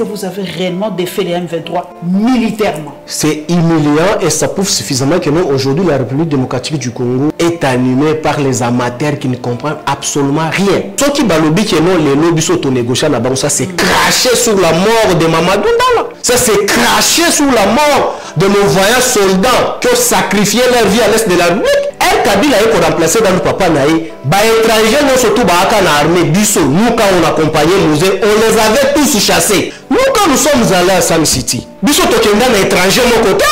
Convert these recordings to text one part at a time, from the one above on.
que vous avez réellement défait les M23 militairement? C'est humiliant et ça prouve suffisamment que non, aujourd'hui la République démocratique du Congo est animée par les amateurs qui ne comprennent absolument rien. Ceux qui balobi que non, les lobbies s'auto-négociant là-bas, ça c'est craché sur la mort de Mamadou Ndala. Ça c'est craché sur la mort de nos voyants soldats qui ont sacrifié leur vie à l'est de la République. El Kabila est remplacé dans le papa Naï. Bah étrangers, non surtout bah à l'armée, Bissot, nous quand on accompagnait Mouzé, on les avait tous chassés. Nous quand nous sommes allés à Sam City, Bissot Tokenda un étranger mon côté.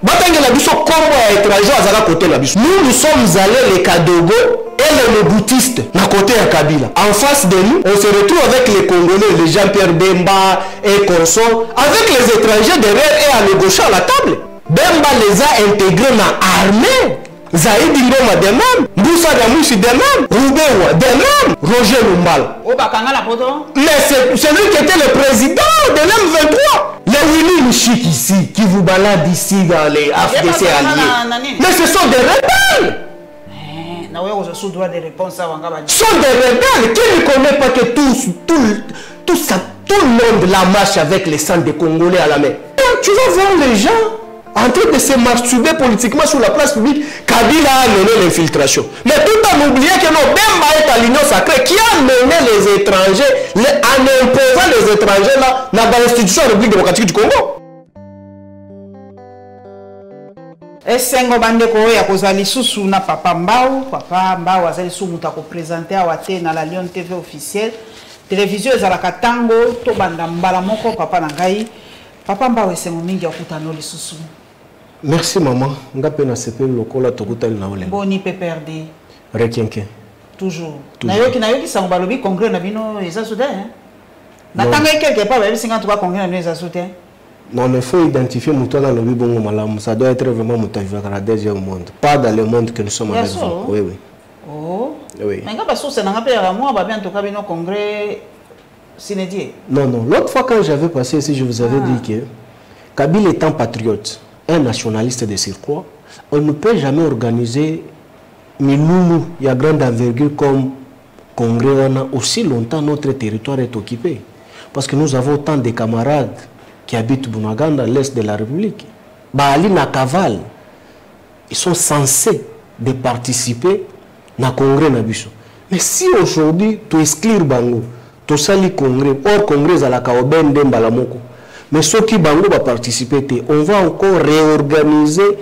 Batanga la Bissot comme un étranger à côté la Bissot. Nous sommes allés les Kadogo et les boutistes à côté à Kabila. En face de nous, on se retrouve avec les Congolais, les Jean-Pierre Bemba et consorts, avec les étrangers derrière et à négocier à la table. Bemba les a intégrés dans l'armée. Zaïd Ngoma de même, Boussa Damouchi de même, Roubewa de même, Roger Lumbal. Mais c'est lui qui était le président de l'M23. Les Willy Michik ici, qui vous balade ici dans les FDC alliés. Mais ce sont des rebelles. Ce sont des rebelles. Qui ne connaît pas que tout le monde la marche avec les sangs des Congolais à la main. Tu vas voir les gens en train de se masturber politiquement sur la place publique. Kabila a mené l'infiltration. Mais tout en oubliant que non, Bemba est à l'Union sacrée qui a mené les étrangers, en imposant les étrangers là, dans l'institution de la République démocratique du Congo. Esengo bandeko ya kozali susu na papa Mbao azali su muta ko présenter awate na la Lyon TV officielle télévision za la Katango to banda mbala moko papa na ngai papa Mbao esengo mingi akutano lisusu. Merci maman, ngape na sepe lokola tokutali na ole. Boni PPRD. Rekienke. Toujours. Na yoki sango balobi congrès na bino eza soudain. Na tanga quelque part ba 53 congrès na eza soudain. Non, mais il faut identifier Moutouana Lobi Bongo Malam. Ça doit être vraiment Moutaviva dans le deuxième monde. Pas dans le monde que nous sommes avec vous. Oui, oui. Oh. Oui. Mais quand c'est un appel à moi, bien en tout cas, nos congrès synédiés. Non, non. L'autre fois, quand j'avais passé ici, je vous avais dit que Kabila étant patriote, un nationaliste de surcroît, on ne peut jamais organiser Miloulou, il y a grande envergure comme congrès. On a aussi longtemps notre territoire est occupé. Parce que nous avons autant de camarades qui habitent Bunaganda, l'est de la République. Baali Nakaval, ils sont censés de participer au congrès Nabiso. Mais si aujourd'hui, tu exclures Bango, tu sali congrès, hors congrès à la Kaoben d'Embalamoko, mais ceux qui Bango va participer, on va encore réorganiser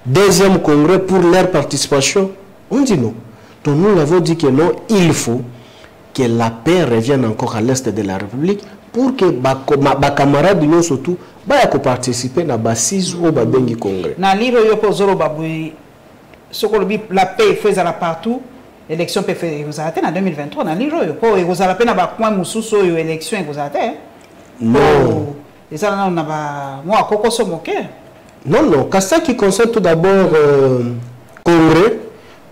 deuxième congrès pour leur participation. On dit non. Donc nous l'avons dit que non, il faut que la paix revienne encore à l'est de la République pour que les camarades de nous surtout participer à la assise au Babengi Congrès. La paix faisait partout, l'élection peut faire en 2023. Élection non. Non, non. Ça qui concerne tout d'abord Congrès.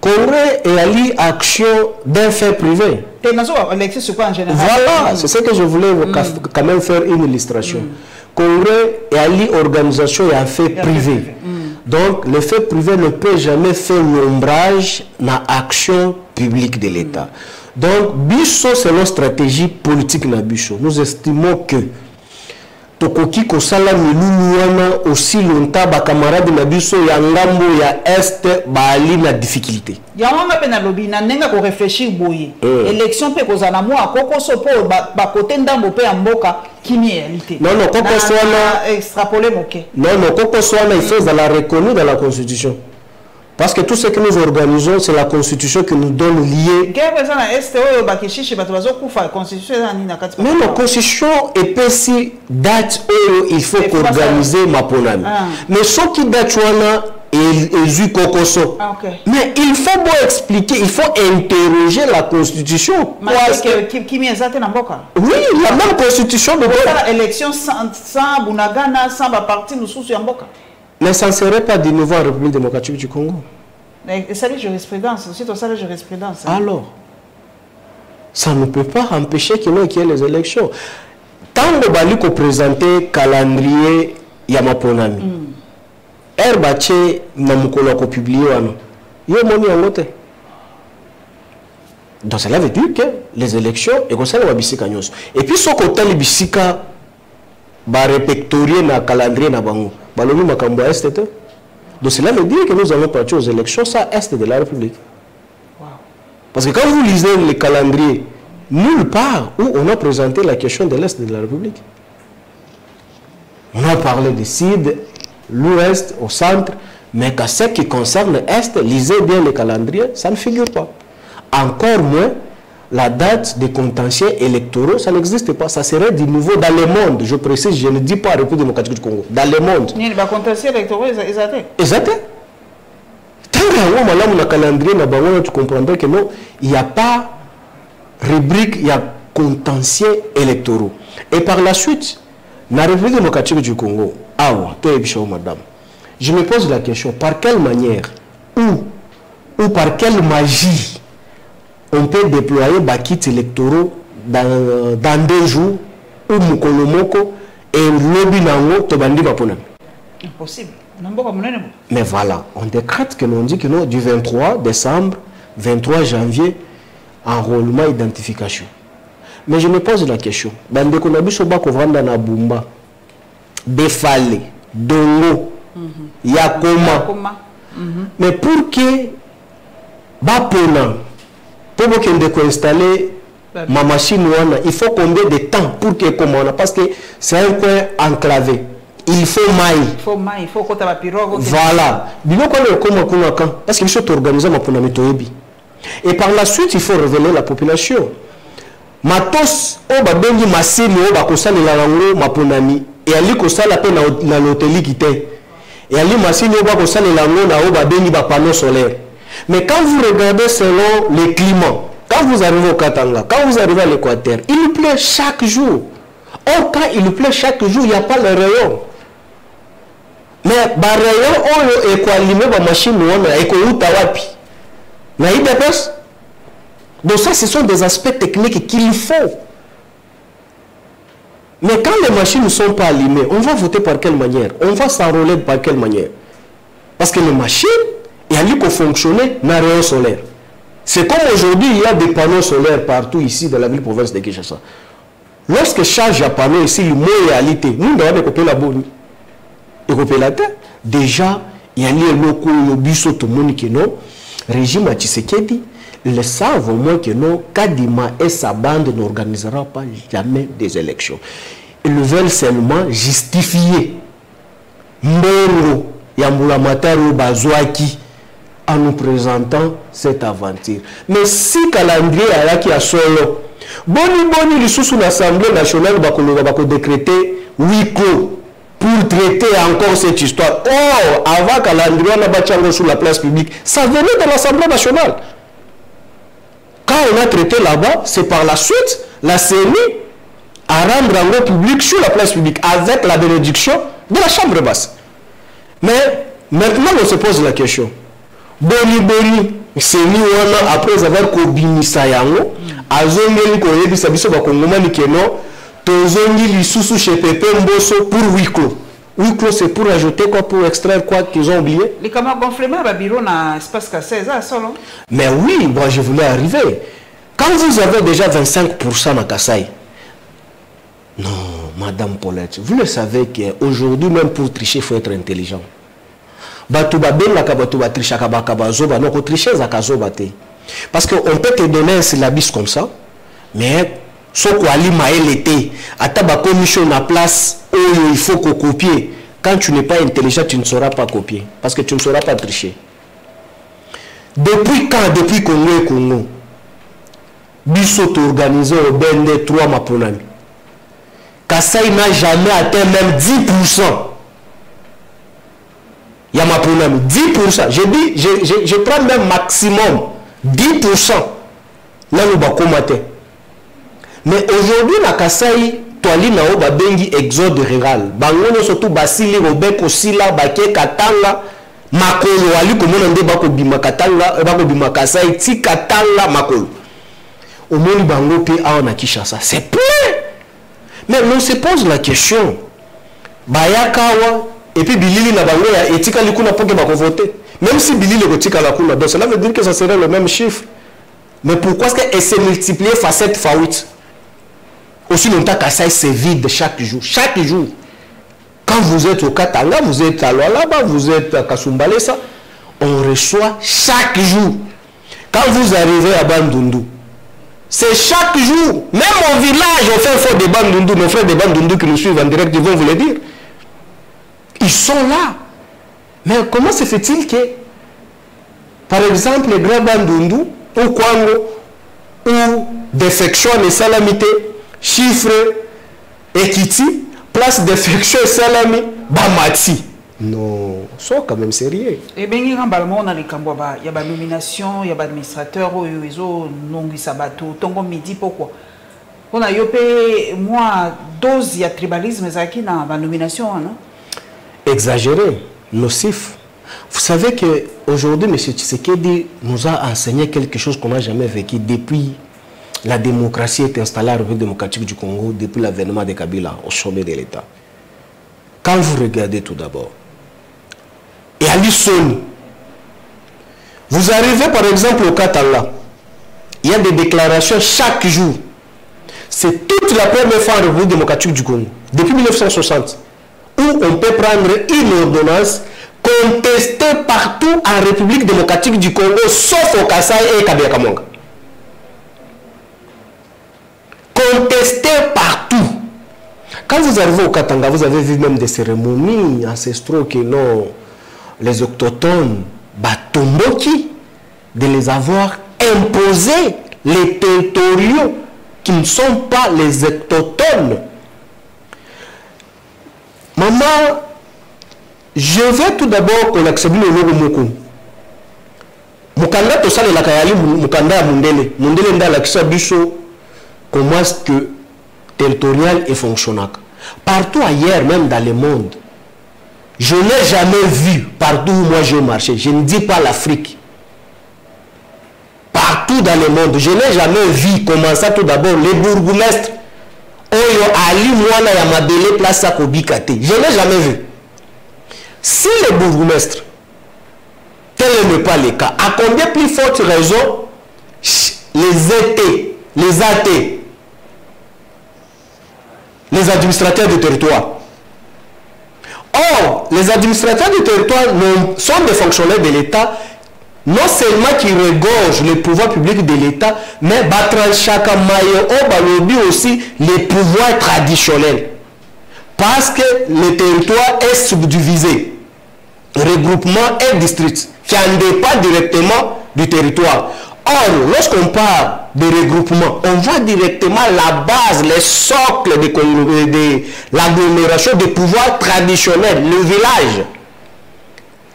Congrès est allié à l'action d'un fait privé. Voilà, c'est ce que je voulais quand même faire une illustration. Congrès est allié à organisation et à fait privé. Donc, le fait privé ne peut jamais faire l'ombrage dans l'action publique de l'État. Donc, Bisso, c'est notre stratégie politique. Nous estimons que Tokoki Kosala Milouana aussi longtemps, les camarades de Bisso, il y a Ngambo, il y a Est, Bali, la difficulté. Il y a un peu de réfléchir. L'élection peut causer un mois, Koko Sopo, côté d'Ambo, Mboka, qui est réalité. Non, non, Koko Soana. Extrapoler, Moké. Non, non, Koko Soana, il faut la reconnaître dans la Constitution. Parce que tout ce que nous organisons, c'est la Constitution qui nous donne lié. Mais la Constitution est pas si date où il faut organiser ma ponami. Mais ce qui date est Kokoso. Mais il faut bien expliquer, il faut interroger la Constitution. Oui, la même Constitution de l'élection sans Bunagana, sans parti, nous sommes en Boka. Mais ça ne serait pas de nouveau en République démocratique du Congo. Mais c'est la jurisprudence, c'est ça la jurisprudence. Alors, ça ne peut pas empêcher qu'il y ait les élections. Tant que Bali ko présenter calendrier Yamaponami, Herbache Namukolo ko publié wano. Yo moni angote. Donc cela veut dire que les élections et comme ça le bisika nyos. Et puis ce côté le bisika ba répertorier na calendrier na bango balobi makambo est. Donc cela veut dire que nous allons partir aux élections ça est de la République. Wow. Parce que quand vous lisez le calendrier, nulle part où on a présenté la question de l'est de la République. On a parlé du sud, l'ouest, au centre, mais qu'à ce qui concerne l'est, lisez bien le calendrier, ça ne figure pas. Encore moins la date des contentieux électoraux, ça n'existe pas. Ça serait du nouveau dans le monde. Je précise, je ne dis pas République démocratique du Congo. Dans le monde. Il y a des contentieux électoraux, exactement. Exactement. Tant que le calendrier, tu comprendrais que non, il n'y a pas rubrique, il y a contentieux électoraux. Et par la suite, dans la République démocratique du Congo, madame, je me pose la question, par quelle manière ou par quelle magie on peut déployer des kits électoraux dans 2 jours ou Mukolomoko et lobby nango tobandi baponami. Impossible. Mais voilà, on décrète que l'on dit que non, du 23 décembre, 23 janvier, enrôlement, identification. Mais je me pose la question, bande konabiso bako vanda na Bumba, Befale, Dongo, Yakoma. Mais pour que bapona pour qu'on installer ma machine, il faut combien de temps pour que commande? Parce que c'est un coin enclavé. Il faut maille. Il faut que tu aies pirogue. Voilà. Parce qu'il faut organiser ma ponamitoébi. Et par la suite, il faut révéler la population. Matos, on va donner ma machine, on va construire la langue, ma ponami. Et ali construire la peine dans l'hôtel qui était. Et ali machine, on va construire la langue, on va donner des panneaux solaires. Mais quand vous regardez selon le climat, quand vous arrivez au Katanga, quand vous arrivez à l'Équateur, il pleut chaque jour. Or, quand il pleut chaque jour, il n'y a pas le rayon. Mais le rayon, il faut allumer la machine, il faut donc ça, ce sont des aspects techniques qu'il faut. Mais quand les machines ne sont pas allumées, on va voter par quelle manière? On va s'enrôler par quelle manière? Parce que les machines, il y a lui qui fonctionner dans le rayon solaire. C'est comme aujourd'hui, il y a des panneaux solaires partout ici dans la ville province de Kinshasa. Lorsque charge à panneau ici, le mot réalité, nous devons couper la bonne. Et couper la terre. Déjà, il y a les locaux, le bureau, tout le monde qui non. Régime à Tshisekedi, ils savent au moins que non, Kadima et sa bande n'organiseront pas jamais des élections. Ils veulent seulement justifier. Mbongo, Yambula Mataro, Bazouaki, en nous présentant cette aventure. Mais si calendrier a qui a solo, boni sous l'Assemblée nationale va décréter 8 clos pour traiter encore cette histoire. Oh, avant calendrier on a battu sur la place publique, ça venait de l'Assemblée nationale. Quand on a traité là-bas, c'est par la suite la CENI à rendre en public sur la place publique avec la bénédiction de la Chambre basse. Mais maintenant on se pose la question. Boni, c'est nous après avoir kobimisa yango, azongeli koyebisa biso ba kongomani keno, tozongi lisusu chez Pépé Mbosso pour 8 clos. 8 clos c'est pour ajouter quoi, pour extraire quoi qu'ils ont oublié? Les camarades gonflement ba bureau na espace Kassai ça solo. Mais oui, moi je voulais arriver. Quand vous avez déjà 25% à Kassai. Non, madame Paulette, vous le savez qu'aujourd'hui même pour tricher il faut être intelligent. Parce qu'on peut te donner un syllabus comme ça, mais ce qu'on a l'été, à ta commission à place où il faut qu'on copie. Quand tu n'es pas intelligent, tu ne sauras pas copier, parce que tu ne sauras pas tricher. Depuis quand? Depuis Congo, Bissot organisé au BND 3 Maponami. Kassai n'a jamais atteint même 10%. Il y a ma problème, 10%. Je prends même maximum 10%. Là, nous allons commater. Mais aujourd'hui, la Kassai, toali na oba bengi exode rural. Bangono surtout basili robeko sila bake katanga makolo ali komona nde bako bima katanga bako bima Kassai ti katanga makolo. Omoni bango pe a na Kinshasa. C'est plein. Mais on se pose la question. Bayakawa et puis Bilili na bango ya etika likuna poke bako voter. Même si Bilili le tika la kuna, donc cela veut dire que ça serait le même chiffre. Mais pourquoi est-ce qu'elle s'est multipliée fois 7 fois 8? Aussi longtemps qu'Assai c'est vide chaque jour. Chaque jour. Quand vous êtes au Katanga, vous êtes à Lualaba, vous êtes à Kasumbalesa, on reçoit chaque jour. Quand vous arrivez à Bandundu, c'est chaque jour. Même au village, on fait fort de Bandundu, nos frères de Bandundu qui nous suivent en direct, ils vont vous le dire. Ils sont là. Mais comment se fait-il que, par exemple, les grands Bandundu, ou Kwango, ou défection et salamité, chiffre, Ekiti, place défection et salami, Bamati. Non, sont quand même sérieux. Et bien, il y a des nominations, il y a des administrateurs, ils ont non sabato, tongo midi, pourquoi? On a eu moi dose il y a tribalisme qui dans la nomination, non? Exagéré, nocif. Vous savez que aujourd'hui, M. Tshisekedi nous a enseigné quelque chose qu'on n'a jamais vécu depuis la démocratie est installée à la République démocratique du Congo, depuis l'avènement de Kabila au sommet de l'État. Quand vous regardez tout d'abord, et à l'Issoni, vous arrivez par exemple au Katanga, il y a des déclarations chaque jour. C'est toute la première fois en République démocratique du Congo, depuis 1960, où on peut prendre une ordonnance contestée partout en République démocratique du Congo, sauf au Kasaï et Kabila Kamonga. Contesté partout. Quand vous arrivez au Katanga, vous avez vu même des cérémonies ancestraux que non, les autochtones Batomboki, de les avoir imposés les territoriaux qui ne sont pas les autochtones. Maman, je vais tout d'abord qu'on accepte le logo Moko. Mukanda to sale la kayali mukanda mundele. Mundele nda la kisa biso comment est-ce que territorial et fonctionnel. Partout ailleurs, même dans le monde, je n'ai jamais vu, partout où moi j'ai marché, je ne dis pas l'Afrique, partout dans le monde, je n'ai jamais vu comment ça tout d'abord, les bourgmestres, Oyo Ali Mwana Yamabele place à Kobikate. Je n'ai jamais vu. Si les bourgmestres, tel n'est pas le cas, à combien plus forte raison les athées, les administrateurs du territoire. Or, les administrateurs du territoire sont des fonctionnaires de l'État, non seulement qui regorgent le pouvoir public de l'État, mais aussi les pouvoirs traditionnels. Parce que le territoire est subdivisé, regroupement et district, qui en dépend directement du territoire. Or, lorsqu'on parle de regroupement, on voit directement la base, les socles de l'agglomération des pouvoirs traditionnels, le village.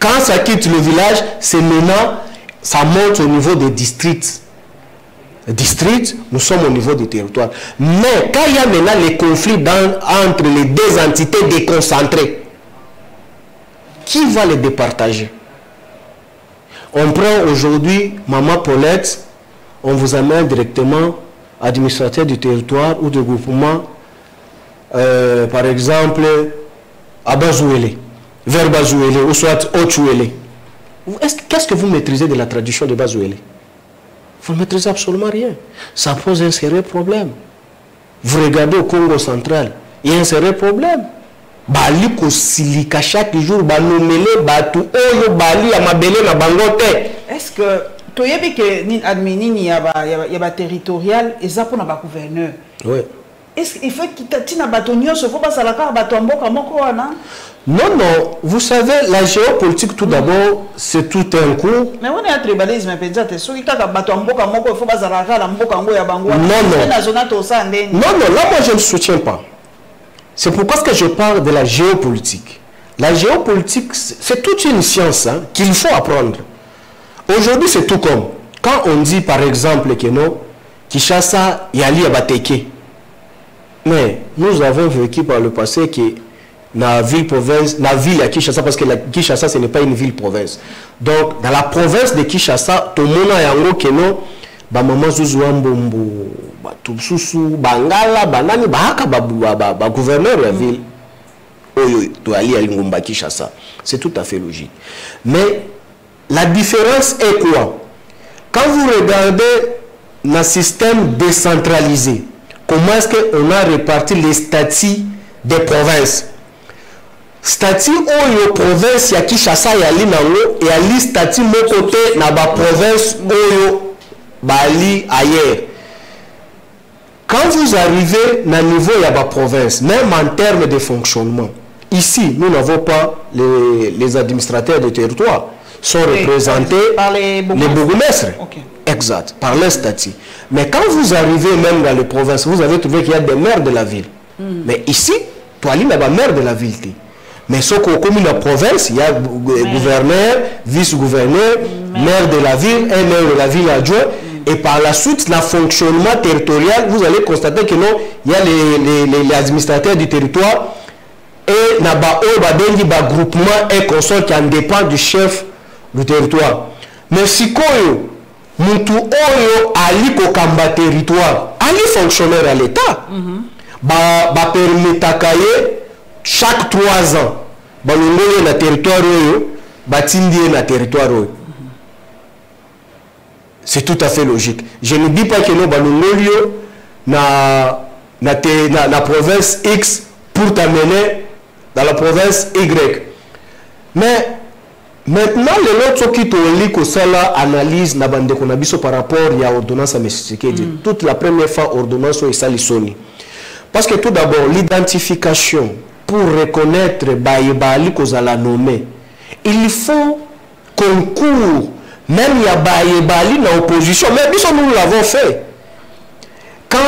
Quand ça quitte le village, c'est maintenant, ça monte au niveau des districts. Districts, nous sommes au niveau du territoire. Mais quand il y a maintenant les conflits entre les deux entités déconcentrées, qui va les départager? On prend aujourd'hui Maman Paulette, on vous amène directement administrateur du territoire ou de groupement, par exemple, à Bazouélé, vers Bazouélé, ou soit Ochouélé. Qu'est-ce que vous maîtrisez de la tradition de Bazouélé? Vous ne maîtrisez absolument rien. Ça pose un sérieux problème. Vous regardez au Congo central, il y a un sérieux problème. Bali ko silika chaque jour banomele batu oyo bali ya mabele na bangote. Est-ce que tu as vu que ni admini ya ba territorial et ça pour na ba gouverneur? Oui. Est-ce qu'il faut qu'il t'attire na batonio se faut pas ça la carte batomboka moko wana? Non, non, vous savez, la géopolitique tout d'abord, c'est tout un coup. Mais on est à tribalisme, peut-être. Si tu as batomboka moko, il faut pas ça la carte mboka ngo ya bango. Non, non. Non, non, là moi je ne soutiens pas. C'est pourquoi que je parle de la géopolitique. La géopolitique, c'est toute une science hein, qu'il faut apprendre. Aujourd'hui, c'est tout comme. Quand on dit par exemple que non, Kinshasa, Yali Abateke. Mais nous avons vécu par le passé que la ville-province, la ville à Kinshasa, parce que la Kinshasa, ce n'est pas une ville-province. Donc, dans la province de Kinshasa, tout le monde a un que non, maman Zouzouambombo, Toubsousou, Bangala, Banani, Bahaka, gouverneur de la ville, Oyo, Douali, Alingumba, Kinshasa. C'est tout à fait logique. Mais la différence est quoi? Quand vous regardez le système décentralisé, comment est-ce qu'on a réparti les statuts des provinces? statut oyo province ya Kinshasa yali nango et ali statut mon côté na ba province oyo bali ailleurs. Quand vous arrivez na niveau ya ba province, même en termes de fonctionnement, ici nous n'avons pas les administrateurs de territoire sont représentés par les bourgmestres. Okay. Exact, par leur statut. Mais quand vous arrivez même dans les provinces, vous avez trouvé qu'il y a des maires de la ville. Mais ici, toi, il n'y a pas maire de la ville. Mais ce qu'on commune la province, il y a gouverneur, vice-gouverneur, maire de la ville, un maire de la ville adjoint. Et par la suite, le fonctionnement territorial, vous allez constater que non, il y a les administrateurs du territoire et il y a un groupement et consort qui en dépend du chef du territoire. Mais si koyo, mutu oyo ali kokamba territoire, ali fonctionnaire à l'État, permettre chaque 3 ans, balongole na territoire oyo, batindi na territoire oyo. C'est tout à fait logique. Je ne dis pas que nous balongole na province X pour t'amener dans la province Y. Mais maintenant, les autres qui ont analyse na bande konabiso par rapport à l'ordonnance à M. Tshisekedi. Toute la première fois, ordonnance est salisoni. Parce que tout d'abord, l'identification pour reconnaître Baïbali qu'on a nommé, il faut concours. Même il y a Baïbali dans l'opposition. Mais nous l'avons fait. Quand,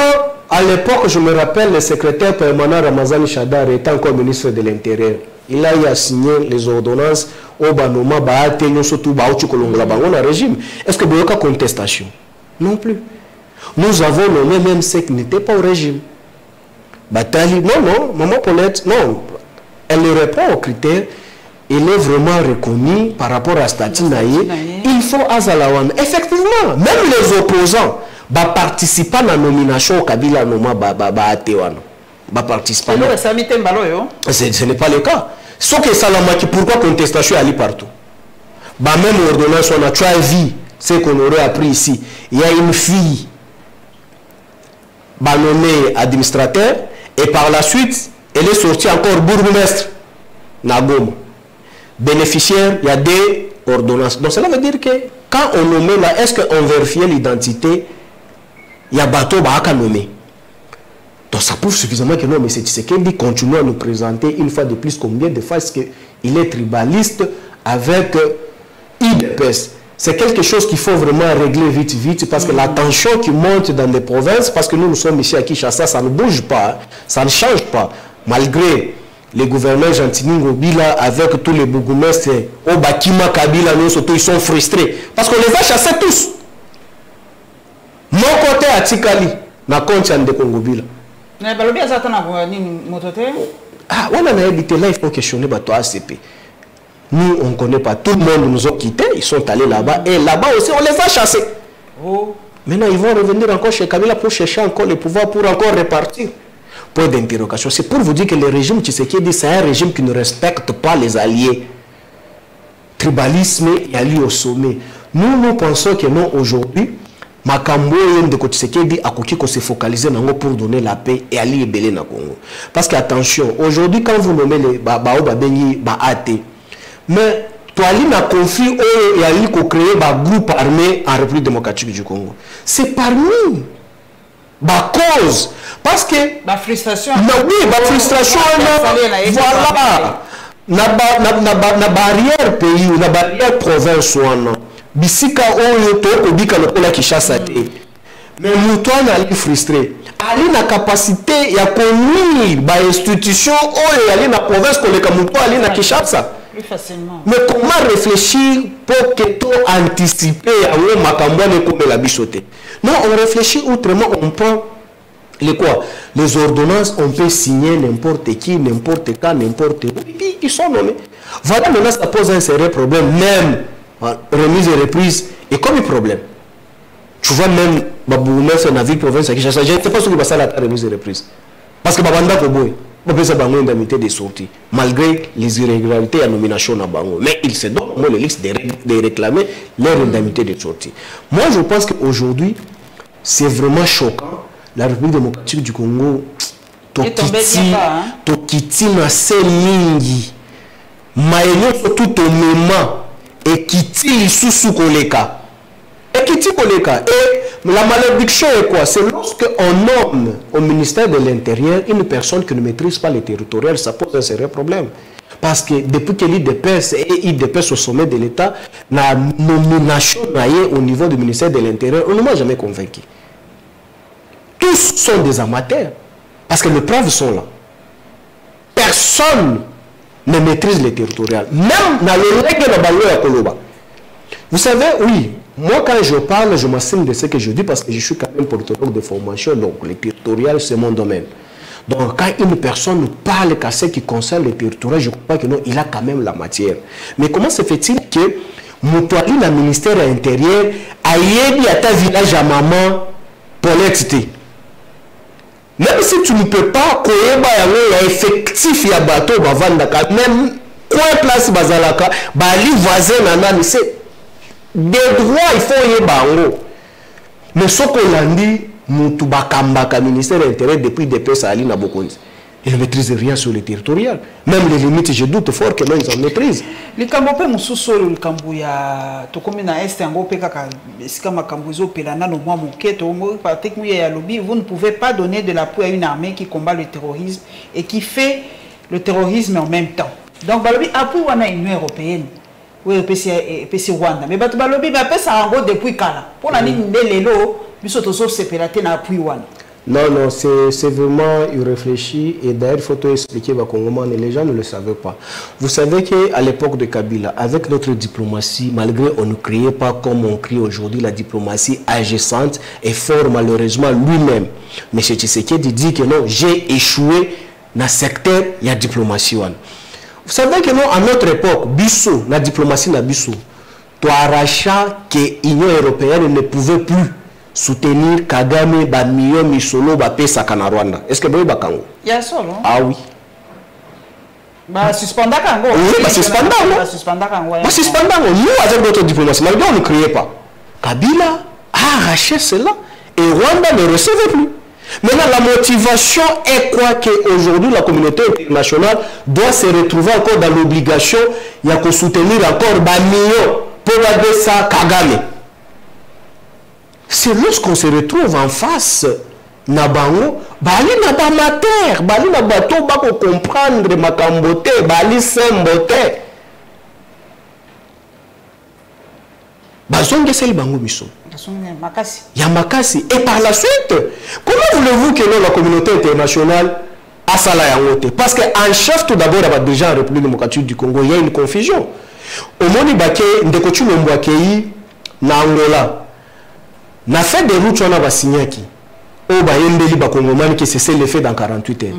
à l'époque, je me rappelle, le secrétaire permanent Ramazani Chadar était encore ministre de l'Intérieur. Il a signé les ordonnances au Banoma, surtout le régime. Est-ce que il y a une contestation? Non plus. Nous avons nommé même ceux qui n'étaient pas au régime. Batali, non, Maman Paulette, non. Elle ne répond aux critères. Il est vraiment reconnu par rapport à Stati Naye. Il faut Azalawan. Effectivement, même les opposants participent à la nomination au Kabila Noma Atewan. Ce n'est pas le cas. Sauf que Salamaki, pourquoi contestation ali partout? Même ordonnance, on a choisi ce qu'on aurait appris ici. Il y a une fille nommée administrateur et par la suite, elle est sortie encore bourgmestre. Nagoma. Bénéficiaire, il y a des ordonnances. Donc cela veut dire que quand on nommait là, est-ce qu'on vérifiait l'identité? Il y a bateau à nommer. Donc ça prouve suffisamment que non, mais c'est Tshisekedi continue à nous présenter une fois de plus combien de fois qu'il est tribaliste avec IDPS. C'est quelque chose qu'il faut vraiment régler vite parce que la tension qui monte dans les provinces, parce que nous sommes ici à Kinshasa, ça ne bouge pas, ça ne change pas. Malgré les gouverneurs Gentini Ngobila avec tous les bourgmestres au Bakima Kabila, ils sont frustrés parce qu'on les a chassés tous. Mon côté à Tikali, na compte de Kongobila. Ah, on a habité là, il faut questionner toi ACP. Nous, on ne connaît pas. Tout le monde nous a quittés, ils sont allés là-bas. Et là-bas aussi, on les a chassés. Oh. Maintenant, ils vont revenir encore chez Kabila pour chercher encore le pouvoir, pour encore repartir. Point d'interrogation. C'est pour vous dire que le régime Tshisekedi, c'est un régime qui ne respecte pas les alliés. Tribalisme est allé au sommet. Nous pensons que non, aujourd'hui, Makambo de Tshisekedi a qu'on se focaliser pour donner la paix et aller ébeler na Congo. Parce que attention, aujourd'hui quand vous nommez les Bao Babengi Baate, mais toi il a conflit et ali ko créer un groupe armé en République démocratique du Congo. C'est parmi ba cause parce que la frustration. Oui, la frustration voilà. Na barrière pays ou na barrière province bisika oyo to kobika lokola Kinshasa te. Mais mutuana ali frustré. Ali na capacité ya konnuire ba institution oyo ali na province koleka mutu ali na Kinshasa. Plus facilement. Mais comment réfléchir pour que to anticiper à où makambo ne comme la bisote? Non, on réfléchit autrement, on prend les quoi? Les ordonnances, on peut signer n'importe qui, n'importe quand, n'importe où. Et puis ils sont nommés. Voilà, maintenant ça pose un sérieux problème, même remise et reprise, et comme un problème. Tu vois même, Baboumef, la ville province, je ne sais pas ce qui va se passer la remise et reprise. Parce que Babanda Koboy, on peut avoir une indemnité de sortie, malgré les irrégularités à nomination à Bango. Mais il se donne le luxe de réclamer leur indemnité de sortie. Moi, je pense qu'aujourd'hui, c'est vraiment choquant. La République démocratique du Congo, Tokiti na Selingi. maïno tout au moment et quitte sous koleka. Et quitte koleka. Et la malédiction est quoi? C'est lorsque on nomme au ministère de l'Intérieur une personne qui ne maîtrise pas les territoriales, ça pose un sérieux problème. Parce que depuis que l'IDPS et IDPS au sommet de l'État, la nomination au niveau du ministère de l'Intérieur, on ne m'a jamais convaincu. Tous sont des amateurs. Parce que les preuves sont là. Personne ne maîtrise les territoriales. Même dans le règle de Balo et Koloba. Vous savez, oui, moi quand je parle, je m'assime de ce que je dis parce que je suis quand même porteur de formation. Donc les territoriales, c'est mon domaine. Donc quand une personne parle qu'à ce qui concerne les territoriales, je crois que non, il a quand même la matière. Mais comment se fait-il que Moutouali, le ministère intérieur, a yébi à ta village à maman pour l'exciter? Même si tu ne peux pas, il y a effectif, il y a bateau, même quoi place bazalaka, bali voisin nana, c'est des droits, il faut y bango. Mais ce qu'on a dit, Moutou Bakambaka, ministère intérieur, depuis des pays Sali Nabokonzi, ils ne maîtrisent rien sur le territorial. Même les limites, je doute fort que non, ils en maîtrisent. Les Kambope Moussou, le Kambouya, tu comme na Est, un gros Pekaka, Skama Kambouzo, Pelana, no moi, Mouket, vous ne pouvez pas donner de l'appui à une armée qui combat le terrorisme et qui fait le terrorisme en même temps. Donc, Balobi, appui on a une Union européenne. Oui, PC Rwanda. Mais Balobi, ça en gros depuis Kala. Pour la ligne de l'élo, nous sommes tous séparés dans l'appui Rwanda. Non, non, c'est vraiment irréfléchi et d'ailleurs il faut tout expliquer aux Congolais, les gens ne le savaient pas. Vous savez qu'à l'époque de Kabila, avec notre diplomatie, malgré on ne criait pas comme on crie aujourd'hui, la diplomatie agissante est fort malheureusement lui-même. Mais M. Tshisekedi dit que non, j'ai échoué dans le secteur, il y a diplomatie. Vous savez que non, à notre époque, Bissou, la diplomatie na Bissou, toi arracha que l'Union européenne ne pouvait plus soutenir Kagame, Bamiyo, Misolo, Bapesa, Kana Rwanda. Est-ce que vous avez Bakango? Il y a ça, non? Ah oui. Bah, suspendant Kango. Oui, bah, suspendant, non? Bah, suspendant, nous, avec notre diplomatie, malgré on ne criait pas. Kabila a arraché cela et Rwanda ne recevait plus. Maintenant, la motivation est quoi qu'aujourd'hui, la communauté internationale doit se retrouver encore dans l'obligation, il y a que soutenir encore Bamiyo, Pobadesa, Kagame. C'est lorsqu'on se retrouve en face, Nabango, Bali Nabamater, Bali Nabato, Bako comprendre Makambote, Bali Sembote. Bazonge c'est le Bango Misso. Il y a Makasi. Et par la suite, comment voulez-vous que la communauté internationale a ça là? Parce qu'en chef, tout d'abord, déjà en République démocratique du Congo, il y a une confusion. Au moment où Ndekotu Mbouakei, na Angola, na fait des routes, on a signé qui au Bayendeli Bakongomani qui c'est le fait dans 48 heures.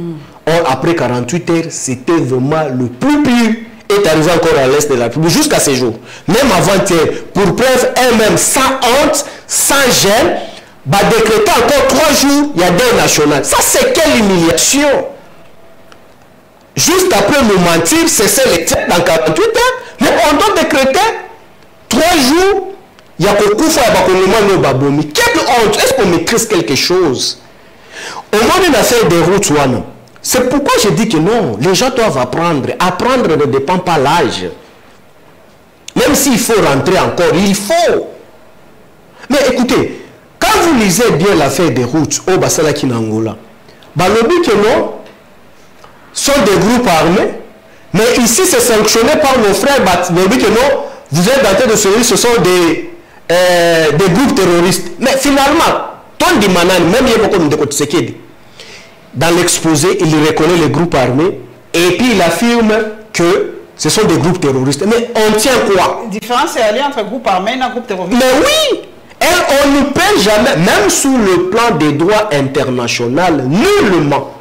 Or, après 48 heures, c'était vraiment le plus pire est arrivé encore à l'est de la République jusqu'à ces jours. Même avant-hier, pour preuve elle-même, sans honte, sans gêne, va décréter encore 3 jours, il y a des nationales. Ça, c'est quelle humiliation! Juste après nous mentir, c'est les titres dans 48 heures, mais on doit décréter 3 jours. Il y a beaucoup de fois quelle honte! Est-ce qu'on maîtrise quelque chose? Au moment de l'affaire des routes, c'est pourquoi je dis que non, les gens doivent apprendre. Apprendre ne dépend pas de l'âge. Même s'il faut rentrer encore, il faut. Mais écoutez, quand vous lisez bien l'affaire des routes au Basala Kinangola, Balobi que non, sont des groupes armés, mais ici c'est sanctionné par nos frères Balobi que non, vous êtes en train de se dire ce sont des groupes terroristes. Mais finalement, Tondi Manan, même Yéboko Tshisekedi, dans l'exposé, il reconnaît les groupes armés et puis il affirme que ce sont des groupes terroristes. Mais on tient quoi? La différence est alliée entre groupe armé et un groupe terroriste. Mais oui! Et on ne peut jamais, même sous le plan des droits internationaux, nullement,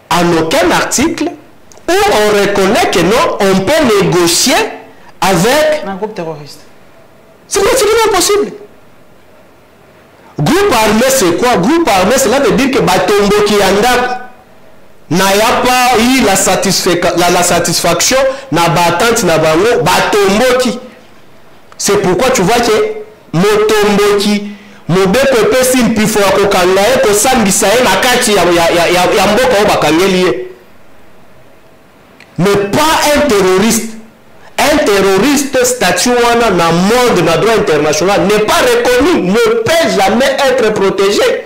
en aucun article où on reconnaît que non, on peut négocier avec un groupe terroriste. C'est pratiquement impossible. Groupe armé, c'est quoi? Groupe armé, cela veut dire que Batombo qui n'a pas eu la satisfaction, n'a battante, n'a pas eu Batombo qui. C'est pourquoi tu vois que Motombo qui, Mobe Pepe Simpifo Akokangae, Kosan Bisae, Nakati, Yamboka Obakangeli. mais pas un terroriste. Un terroriste statut dans le monde, dans le droit international, n'est pas reconnu, ne peut jamais être protégé.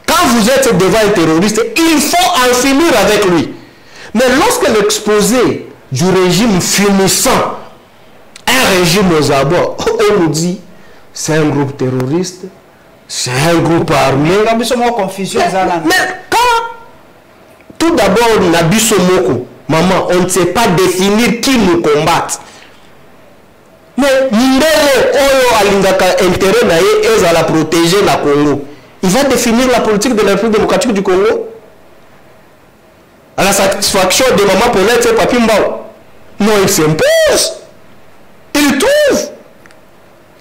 Quand vous êtes devant un terroriste, il faut en finir avec lui. Mais lorsque l'exposé du régime finissant, un régime aux abords, on nous dit c'est un groupe terroriste, c'est un groupe armé. Mais quand tout d'abord, Nabiso Moko, maman, on ne sait pas définir qui nous combatte. Mais Mbele Oyo Alingaka intérêt naïe et à la protéger la Congo. Il va définir la politique de la République démocratique du Congo à la satisfaction de maman Paulette et Papi Mbao. Non, il s'impose. Il trouve.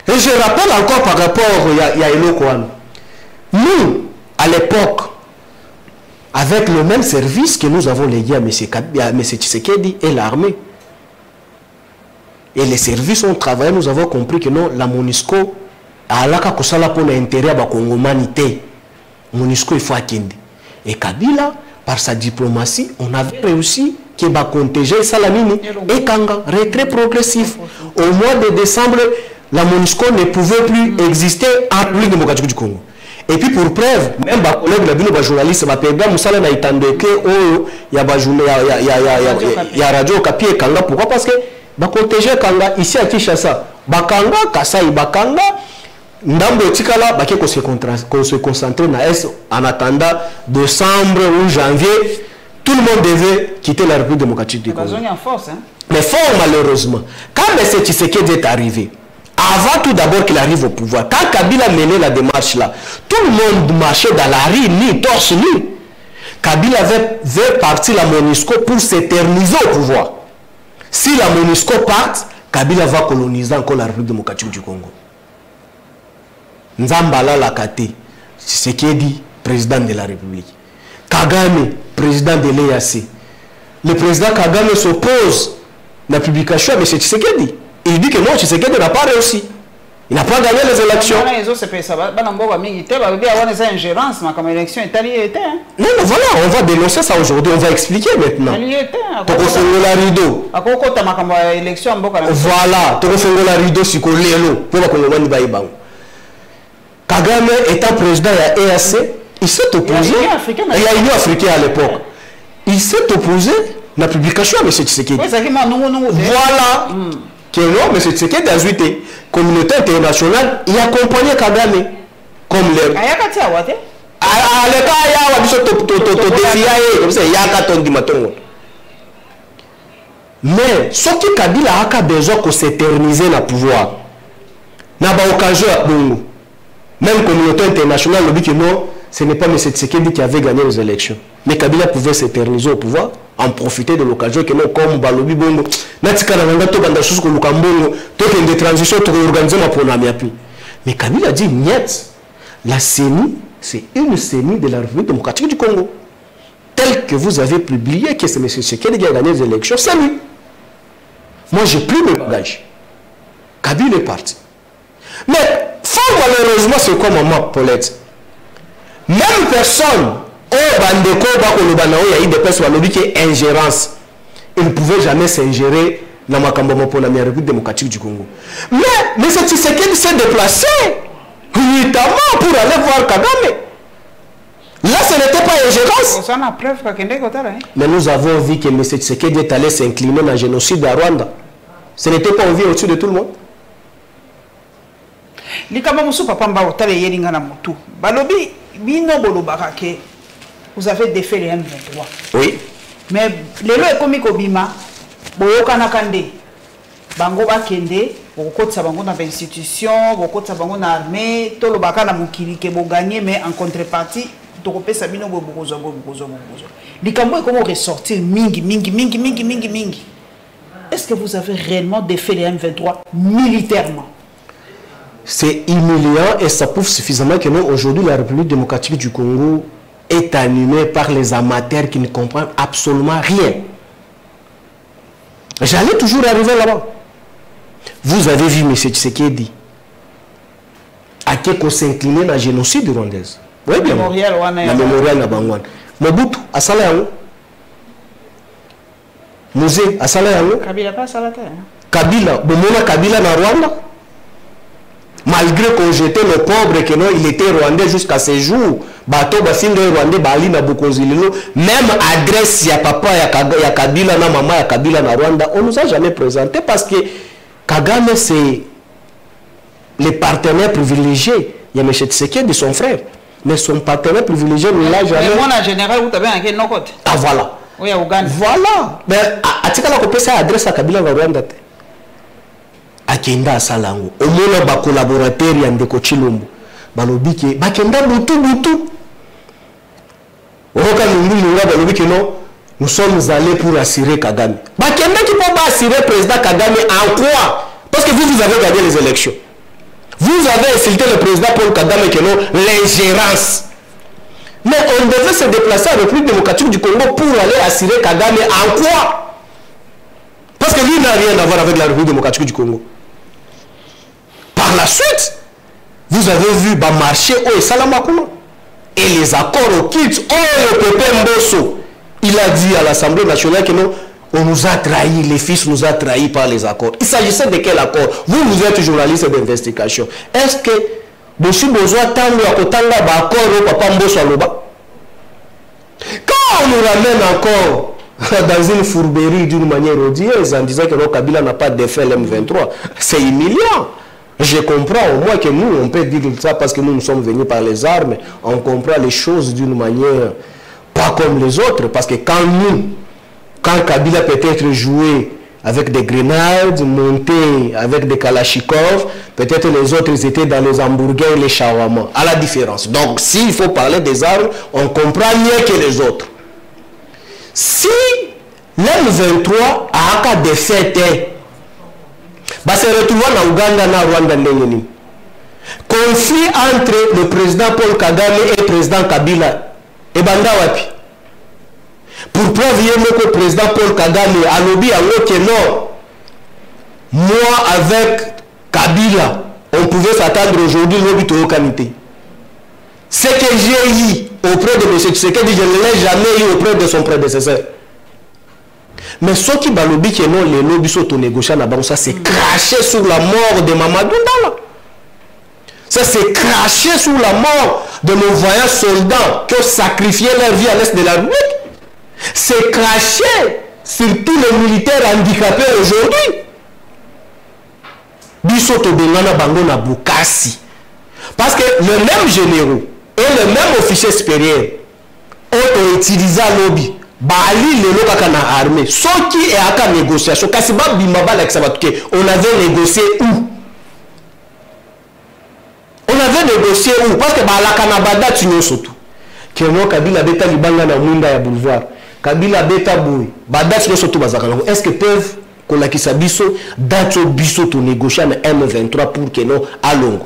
Et je rappelle encore par rapport à Elo Kouane. Nous, à l'époque, avec le même service que nous avons légué à M. Tshisekedi et l'armée. Et les services ont travaillé, nous avons compris que non, la MONUSCO a intérêt à la Congo-humanité. MONUSCO, il faut attendre. Et Kabila, par sa diplomatie, on avait réussi que va contager Salamini et Kanga, retrait progressif. Au mois de décembre, la MONUSCO ne pouvait plus exister en République démocratique du Congo. Et puis pour preuve, même les collègues, les journalistes, il y a Radio Okapi et Kanga. Pourquoi? Parce que protéger Kanga ici à Kinshasa. Bakanga, Kasai, Bakanga, Ndambo et Tikala, qu'on se concentrer en attendant décembre ou janvier. Tout le monde devait quitter la République démocratique du Congo. Mais fort malheureusement, quand M. Tshisekedi est arrivé, avant tout d'abord qu'il arrive au pouvoir, quand Kabila menait la démarche là, tout le monde marchait dans la rue, ni torse nu. Kabila veut partir la MONUSCO pour s'éterniser au pouvoir. Si la MONUSCO part, Kabila va coloniser encore la République démocratique du Congo. Nzambala Lakate, c'est ce qui est dit, président de la République. Kagame, président de l'EAC. Le président Kagame s'oppose à la publication de M. Tshisekedi. Il dit que non, Tshisekedi n'a pas réussi. Il n'a pas gagné les élections. Non, non, voilà, on va dénoncer ça aujourd'hui, on va expliquer maintenant. Voilà, Kagame étant président de l'EAC, il s'est opposé. Il y a Union africaine à l'époque. Il s'est opposé à la publication de M. Tshisekedi. Voilà. Que non, M. Tshisekedi a ajouté. Communauté internationale, il accompagnait Kagame. Comme les. Mais ce qui Kabila a besoin de s'éterniser dans le pouvoir, n'a pas occasion à Bongo. Même communauté internationale, le dit que non, ce n'est pas M. Tshisekedi qui avait gagné les élections. Mais Kabila pouvait s'éterniser au pouvoir, en profiter de l'occasion que non, comme Balobi Bongo, de transition, mais Kabila a dit, niet, la CENI, c'est une CENI de la République démocratique du Congo. Tel que vous avez publié que c'est M. Tshisekedi qui a gagné les élections, c'est lui. Moi, j'ai plus mes bagages. Kabila est parti. Mais, fort malheureusement, c'est comme maman Paulette. Même personne, il y a eu des personnes qui ont ingérence. Ils ne pouvaient jamais s'ingérer dans la République démocratique du Congo. Mais M. Tshisekedi s'est déplacé notamment pour aller voir Kagame. Là, ce n'était pas ingérence. Mais nous avons vu que M. Tshisekedi est allé s'incliner dans le génocide à Rwanda. Ce n'était pas envie au-dessus de tout le monde. Vous avez défait les M23. Oui. Mais les lois économiques au Bima, Boyokanakande, Bango Bakende, Boko Tsabango dans l'institution, Boko Tsabango dans l'armée, tout le Baka na Mukili qui va gagner, mais en contrepartie, Tokopé Sabino Bobozo. Les Kambo comment ressortir mingi. Est-ce que vous avez réellement défait les M23 militairement? C'est humiliant et ça prouve suffisamment que non, aujourd'hui, la République démocratique du Congo est animée par les amateurs qui ne comprennent absolument rien. J'allais toujours arriver là-bas. Vous avez vu M. Tshisekedi à qui s'incliner dans le génocide rwandais. Oui, bien. La mémorial na Bangwan. Mobutu, à Salayaou. musée à Salayango. Kabila pas Salata. Kabila, Bomona Kabila na Rwanda. Malgré qu'on jetait le pauvre que non, il était rwandais jusqu'à ces jours. Bato basinga rwandais bali na Bokonzililo. Même adresse ya papa ya Kabila na maman ya Kabila na Rwanda, on nous a jamais présenté parce que Kagame c'est les partenaires privilégiés. Il y a M. Tshisekedi de son frère. Mais son partenaire privilégié ne l'a jamais. Mais moi, en général, vous avez un nom côté. Ah voilà. Oui, à Ouganda. Voilà. Mais à tika la copie ça adresse à Kabila na Rwanda. Akenda Salango. Au moins ba collaborateur ya Ndeko Chilombo. Balobi ke bakenda butu. Oka lungu balobi ke non. Nous sommes allés pour assurer Kagame. Bakenda qui peut pas assurer président Kagame en quoi? Parce que vous avez gagné les élections. Vous avez insulté le président Paul Kagame que non, l'ingérence. Mais on devait se déplacer à la République démocratique du Congo pour aller assurer Kagame en quoi? Parce que lui n'a rien à voir avec la République démocratique du Congo. Par la suite, vous avez vu le marché au Salamakuma et les accords au Kits, le Pépé Mbosso. Il a dit à l'Assemblée nationale que non, on nous a trahis, les fils nous a trahis par les accords. Il s'agissait de quel accord? Vous êtes journaliste d'investigation. Est-ce que M. Bozoa Tango a kotanga accord au Papa Mbosso Aloba? Quand on nous ramène encore dans une fourberie d'une manière odieuse en disant que le Kabila n'a pas défait l'M23, c'est humiliant. Je comprends au moins que nous, on peut dire ça parce que nous sommes venus par les armes. On comprend les choses d'une manière pas comme les autres. Parce que quand Kabila peut être joué avec des grenades, monté avec des kalachnikovs, peut-être les autres étaient dans les hamburgers et les shawarma. À la différence. Donc, s'il faut parler des armes, on comprend mieux que les autres. Si l'M23 a un des fêtes, bah se retrouve en Ouganda, en Rwanda, conflit entre le président Paul Kagame et le président Kabila. Et Banda Wapi. Pour preuve, que le président Paul Kagame a lobby à l'autre non. Moi, avec Kabila, on pouvait s'attendre aujourd'hui lobby de qualité. Ce que j'ai eu auprès de M. Tshisekedi, je ne l'ai jamais eu auprès de son prédécesseur. Mais ce qui va lobby que non, les lobbies sont négociés là-bas, ça c'est craché sur la mort de Mamadou Dala. Ça c'est craché sur la mort de nos voyants soldats qui ont sacrifié leur vie à l'est de la République. C'est craché sur tous les militaires handicapés aujourd'hui. Bisoto Bengana Bango na Bukasi. Parce que le même généraux et le même officier supérieur ont utilisé lobby. Bali le loka na armée. Ce qui est à la négociation. Kasiba Bimaba Laksabatuke. On avait négocié où? On avait négocié où? Parce que la Kanabada tu surtout. Que moi Kabila Beta Libanga na Munda ya boulevard. Kabila Beta Boui. Bada tu surtout bazakana. Est-ce que peuvent kolakisa biso dato biso to négocier na M23 pour que non à longo.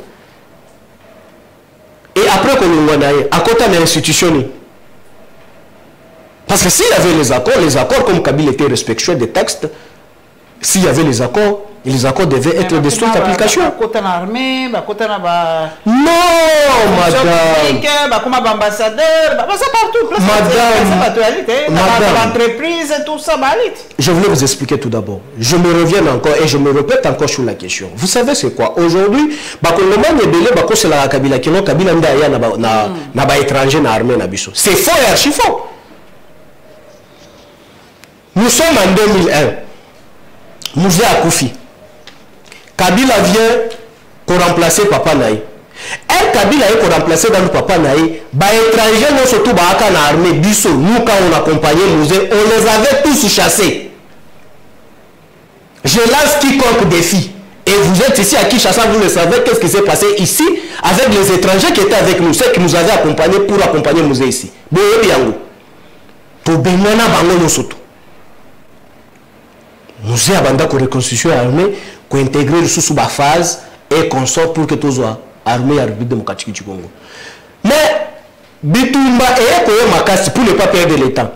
Et après qu'on nous à côté de l'institution. Parce que s'il y avait les accords comme Kabila était respectueux des textes, s'il y avait les accords devaient être de toute application. Non, madame. Je voulais vous expliquer tout d'abord. Je me reviens encore et je me répète encore sur la question. Vous savez c'est quoi? Aujourd'hui, c'est faux et archi faux. Nous sommes en 2001. Mouzé Akoufi. Kabila vient pour remplacer Papa Naï. Et Kabila est pour remplacer dans le Papa Naï. Bah étrangers, nous surtout bah à l'armée, Bissot, nous quand on accompagnait Mouzé, on les avait tous chassés. Je lance quiconque défi. Et vous êtes ici à Kinshasa, vous le savez, qu'est-ce qui s'est passé ici avec les étrangers qui étaient avec nous, ceux qui nous avaient accompagnés pour accompagner Mouzé ici. Pour Benana Bango nous surtout. Nous avons une reconstitution armée qui intégrer le sous la phase et qu'on sort pour que tout soit armé à la République démocratique du Congo. Mais Bitumba et Koyo Makasi pour ne pas perdre le temps.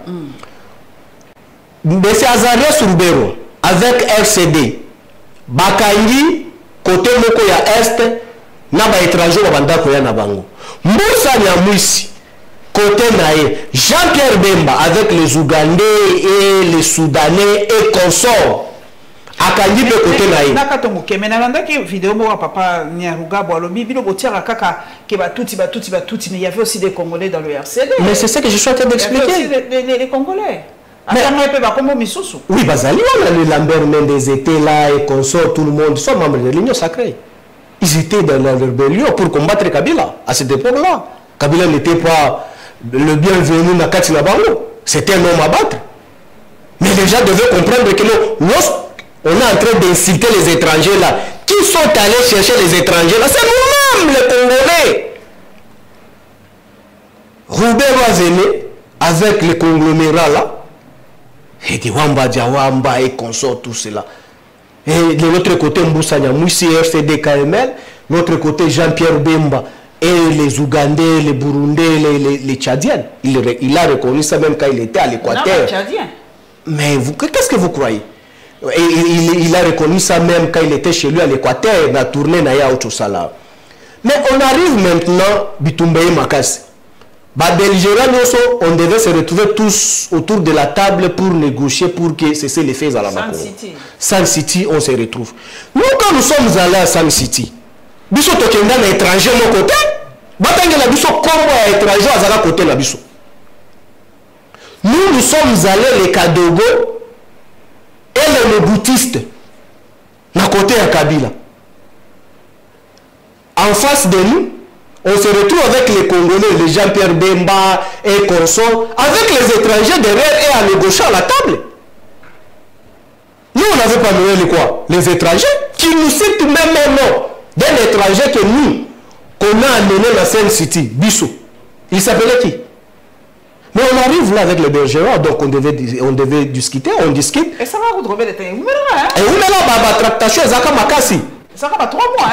M. Azaria Soubero avec RCD, Bakangi, côté Mokoya Est, n'a pas étranger au Banda Koya Nabango. Moussa Nyamouissi, côté naïe, Jean-Pierre Bemba avec les Ougandais et les Soudanais et consorts. Akangi de côté naïe. Mais na vidéo moi papa Nyaruga Boalobi bino botiara kaka ke batuti mais il y avait aussi des Congolais dans le RCD. Mais c'est ce que je suis en train d'expliquer. Il y avait aussi les Congolais. Oui, Bazali, on a le Lambert Mendes était là et consorts, tout le monde, ils sont membres de l'Union sacrée. Ils étaient dans la rébellion pour combattre Kabila à cette époque-là. Kabila n'était pas le bienvenu dans Kati Nabango. C'était un homme à battre. Mais les gens devaient comprendre que lorsqu'on est en train d'inciter les étrangers là, qui sont allés chercher les étrangers là, c'est nous-mêmes les Congolais. Roubaix va venir avec les conglomérats là. Et dit Wamba, Diawamba et consort, tout cela. Et de l'autre côté, Mboussa Nyamouissi, RCD, KML. De l'autre côté, Jean-Pierre Bemba et les Ougandais, les Burundais, les Tchadiens. Il a reconnu ça même quand il était à l'Équateur. Mais qu'est-ce que vous croyez? Et il a reconnu ça même quand il était chez lui à l'Équateur, dans la tournée Naya Ochosala. Mais on arrive maintenant, Bitumbeye Makassi. On devait se retrouver tous autour de la table pour négocier pour que cessez les faits à la Macron. Sun City, on se retrouve. Nous, quand nous sommes allés à Sun City, nous sommes allés à l'étranger de côté. Nous sommes allés à l'étranger à côté. Nous sommes allés les Kadogo et les bouddhistes à côté à Kabila. En face de nous, on se retrouve avec les Congolais, les Jean-Pierre Bemba et consorts, avec les étrangers derrière et à négocier à la table. Nous, on n'avait pas nommé les quoi? Les étrangers qui nous citent même un nom d'un étranger que nous, qu'on a amené la Sun City, Bissou. Il s'appelait qui? Mais on arrive là avec le bergeron, donc on devait discuter, on discute. Et ça va vous trouver des temps. Et où est là, tractation, Zaka Makassi. Ça va pas 3 mois.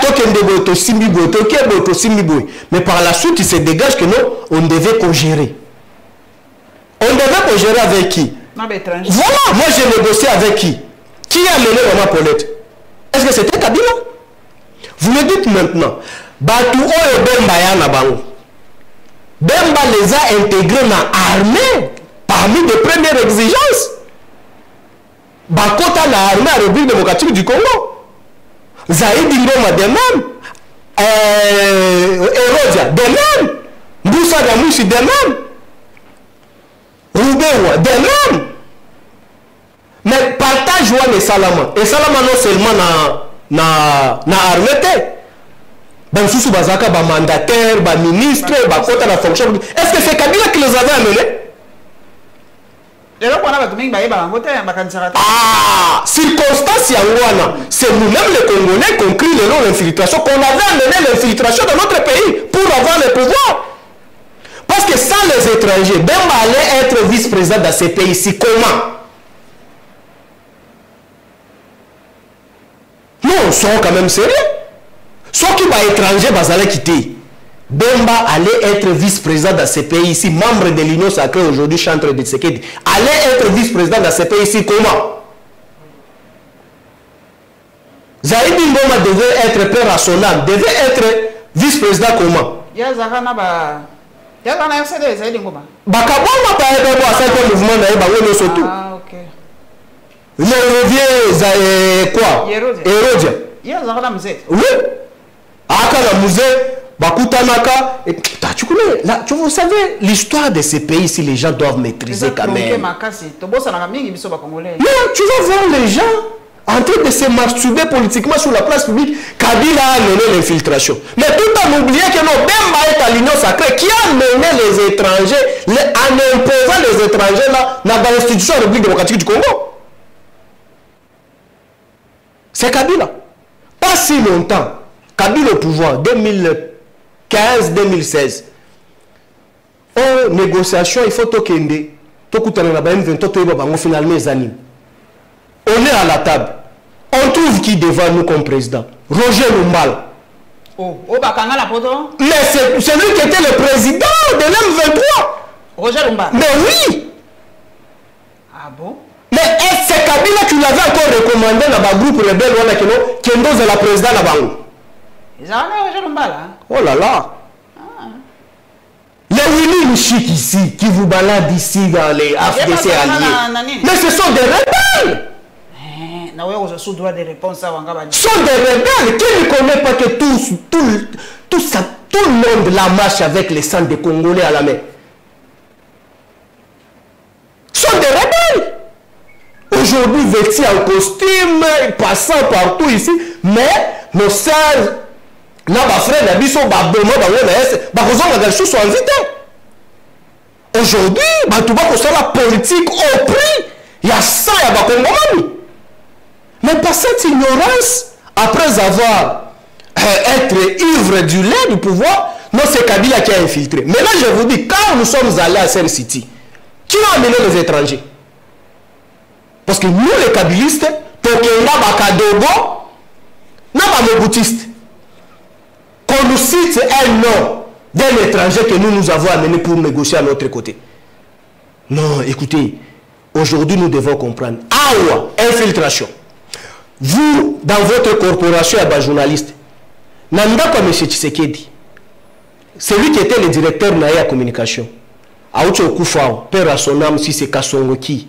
Mais par la suite, il se dégage que nous, on devait cogérer. On devait cogérer avec qui? Voilà, moi j'ai négocié avec qui? Qui a mené Maman Paulette? Est-ce que c'était Kabila? Vous me dites maintenant, Batou Oyo Bemba Yana Bango. Bemba les a intégrés dans l'armée parmi les premières exigences. Bakota l'armée à la République démocratique du Congo. Zaïd Ngoma de même, Erodia de même, Mboussa Nyamouissi de même, Roubewa de même. Mais partage les Salama. Et Salama non seulement na armée, ben sous bazaka ba mandataire, ba ministre, ba kota la fonction. Est-ce que c'est Kabila qui les avait amenés? Ah, circonstance Yangwana, c'est nous-mêmes les Congolais qui ont créé le nom d'infiltration, qu'on avait amené l'infiltration dans notre pays pour avoir le pouvoir. Parce que sans les étrangers, Bemba allait être vice-président dans ces pays-ci. Comment? Nous, on sera quand même sérieux. Ceux qui sont étrangers, ils allaient quitter. Bemba allait être vice-président dans ces pays ici, membre de l'Union sacrée aujourd'hui, chantre de Tshisekedi, allait être vice-président dans ces pays ici. Comment? Zaïd Ngoma devait être père à son âme, devait être vice-président comment? Ah, ok. Le revient quoi? Hérodia. Oui. Akala Musée. Bakutanaka, vous savez, l'histoire de ces pays, si les gens doivent maîtriser quand même. Non, tu vas voir les gens en train de se masturber politiquement sur la place publique. Kabila a mené l'infiltration. Mais tout en oubliant que non, Bemba est à l'Union sacrée qui a mené les étrangers, en imposant les étrangers là, dans l'institution de la République démocratique du Congo. C'est Kabila. Pas si longtemps. Kabila au pouvoir, 2015-2016. En négociation, il faut tokende. Finalement, on est à la table. On trouve qui devant nous comme président? Roger Lumbala. Mais c'est celui qui était le président de l'M23. Roger Lumbala. Mais oui. Ah bon? Mais c'est Kabila qui l'avait encore recommandé dans le groupe rebelle qui est la présidente là-bas. Oh là là. Les Willy Michik ici, qui vous balade ici dans les AFDC alliés. Mais ce sont des rebelles. Sous droit de réponse à Wangaba. Ce sont des rebelles. Qui ne connaît pas que tout le monde la marche avec les sangs des Congolais à la main? Ce sont des rebelles. Aujourd'hui, vêtus en costume, passant partout ici, mais nos sœurs, nos frères, nos bisous, sont invités. Aujourd'hui, tu vas la politique au prix. Il y a ça, il y a Congolais. Mais par cette ignorance, après avoir être ivre du lait du pouvoir, non, c'est Kabila qui a infiltré. Mais là, je vous dis, quand nous sommes allés à Sen City, qui a amené les étrangers? Parce que nous, les kabilistes, Tokenga Bakadogo, nous sommes les boutistes. Qu'on nous cite un nom d'un étranger que nous avons amené pour négocier à notre côté. Non, écoutez, aujourd'hui, nous devons comprendre. Awa, infiltration. Vous, dans votre corporation, il y a des journalistes. Nanda comme M. Tshisekedi, celui qui était le directeur de la communication, Aoucho Koufao, père à son âme, si c'est Kassongoki,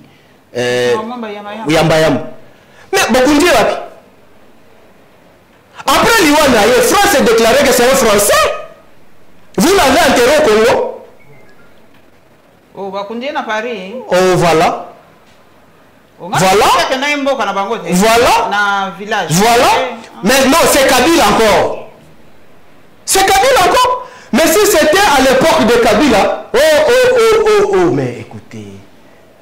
Yamba Yamba. Mais beaucoup de gens. Après l'Iwana, France a déclaré que c'est un Français. Vous l'avez enterré au Congo. Oh, Bakundi à Paris. Oh, voilà. Voilà. Voilà. Mais non, c'est Kabila encore. C'est Kabila encore. Mais si c'était à l'époque de Kabila, mais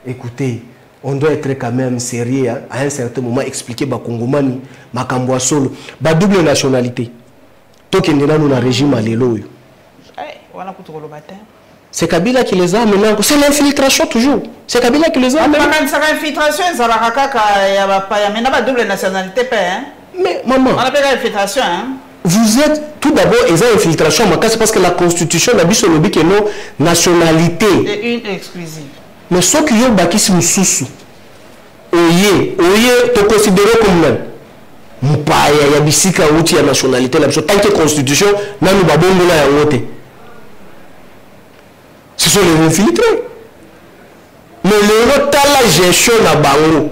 écoutez, on doit être quand même sérieux, hein, à un certain moment, expliquer Bakongomani, Makamboa Solo, ba double nationalité. Toki nous dans régime à l'élo. C'est Kabila qui les a amenés. C'est l'infiltration toujours. C'est Kabila qui les a amenés. C'est l'infiltration, il y a double nationalité. Mais maman, on appelle l'infiltration. Vous êtes tout d'abord, ils ont infiltration, c'est parce que la constitution n'a pas dit que non nationalité. Et une exclusive. Mais ceux qui ont bâti ce sous, oye, te considéré comme même. Moupaya, il y a bisika outil à nationalité. Tant que constitution, n'a nous babongo là ya wote. Ce sont les infiltrés. Mais le rotala gestion na bango,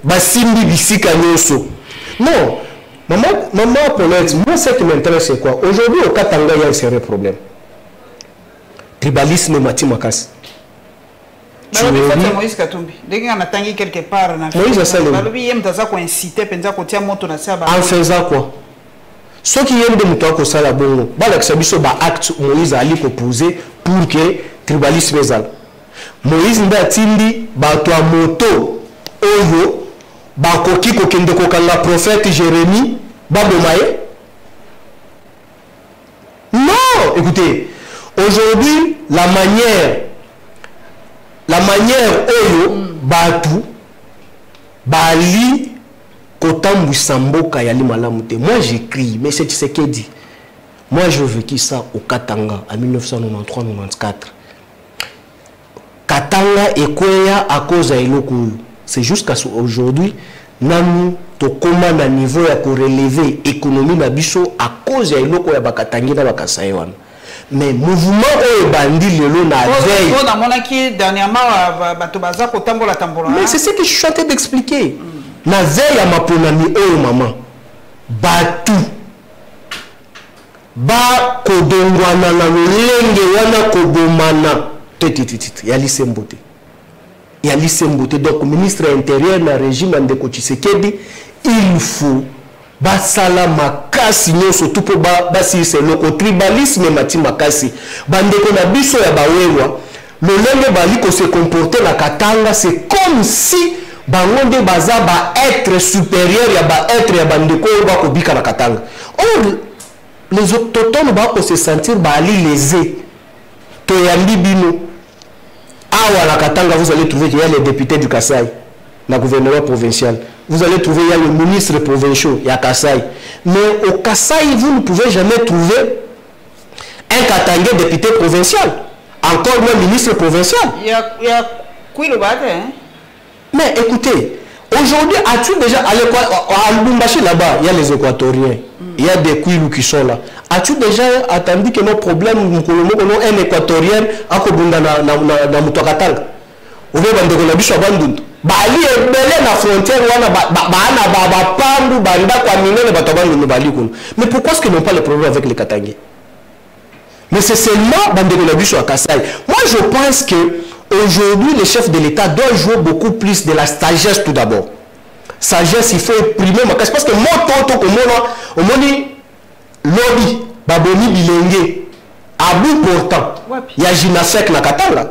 basimbi bisika nyoso. Non. Maman, Paulette, moi, ce qui m'intéresse, c'est quoi? Aujourd'hui, au Katanga, il y a un sérieux problème. Tribalisme, Mati Makas. Moïse Katumbi. Dès qu'on a tangué quelque part, Moïse a salé. En faisant quoi? Ceux qui aiment de mouton comme ça, la bonne, l'acte Moïse a proposé pour que tribalisme est. Moïse n'a tindi, toi moto, oyo. Bakoki kokende kokanga prophète Jérémie Babomaye. Non, écoutez, aujourd'hui la manière oyo batu bali kotambu samboka yali malamute. Moi j'écris, mais c'est ce qu'il dit. Moi j'ai vécu ça au Katanga en 1993-94. Katanga ekweya à cause de eloko. C'est jusqu'à aujourd'hui, nous avons un niveau à relever l'économie à cause de l'eau qui est en mais le mouvement est bandit le na veille. Mais c'est ce que je suis en train d'expliquer. La veille à ma ponami, maman, batu, ba kodongwana na lenge wana kobomana, il y a l'isemboté. Il y a l'isemboté. Donc, le ministre intérieur dans le régime de Tshisekedi, il faut basala makasi surtout pour basi c'est le tribalisme mati makasi bandeko na biso ya bawewa le lenge bali ko se comporter na Katanga c'est comme si bangonde baza ba être supérieur ya ba être ya bandeko ba ko bika na Katanga. Or les autochtones ba ko se sentir ba ali lésés to ya libino awa na Katanga. Vous allez trouver qu'il y a les députés du Kasaï, la gouvernement provincial. Vous allez trouver il y a le ministre provincial, il y a Kasaï. Mais au Kasaï, vous ne pouvez jamais trouver un Katangais député provincial. Encore moins ministre provincial. Il y a qui le battre, hein? Mais écoutez, aujourd'hui, as-tu déjà allé à Lubumbashi là-bas, il y a les Équatoriens. il y a des couilles qui sont là. As-tu déjà attendu que nos problèmes, un équatorien, a kobunda na mutokatanga? Ou bien bandeko na biso abandundu. Bali ebele na frontière wana ba pandu banda kwa minene bato bandundu bali kuno. Mais pourquoi est-ce qu'ils n'ont pas le problème avec les Katangais? Mais c'est seulement bandeko na biso à Kasai. Moi je pense que aujourd'hui le chef de l'État doit jouer beaucoup plus de la sagesse tout d'abord. Sagesse, il faut primer ma casse parce que moi tonto comme on moni lobby baboni bilenge à bout portant il y a Jinasek na Katanga